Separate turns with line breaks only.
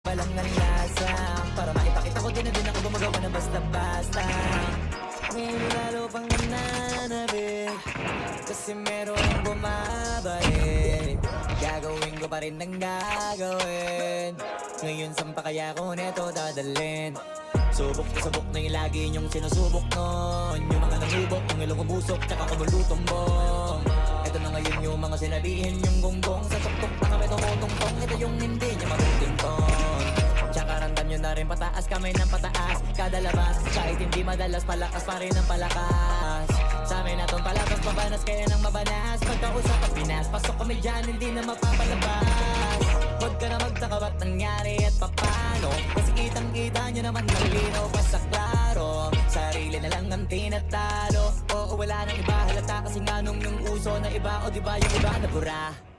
Walang ng lasa, para maipakita ko din na din ako gumagawa ng basta-basta. Ngayon lalo pang nananabik, kasi merong bumabalik. Gagawin ko pa rin ang gagawin. Ngayon saan pa kaya ko neto dadalhin? Subok na subok na yung lagi niyong sinusubok nun. Yung mga nangubok, yung ilong ubusok, tsaka kumulutong bong. Ito na ngayon yung mga sinabihin yung gonggong. Sa tuktok na kami tumutungtong, ito yung hindi niya matutington. Tsaka randam nyo na rin pataas, kamay ng pataas. Kada labas, kahit hindi madalas, palakas pa rin ang palakas. Sa amin na tong palabas, mabanas kaya nang mabanas. Pagkausap at pinas, pasok kami dyan, hindi na mapapalabas. Huwag ka na magtaka ba't nangyari at papano, kasi kitang-kita nyo naman malinaw pa sa klaro. Sarili na lang ang tinatalo, oo wala nang iba halata. Kasi nga nung yung uso na iba, o diba yung iba na bura.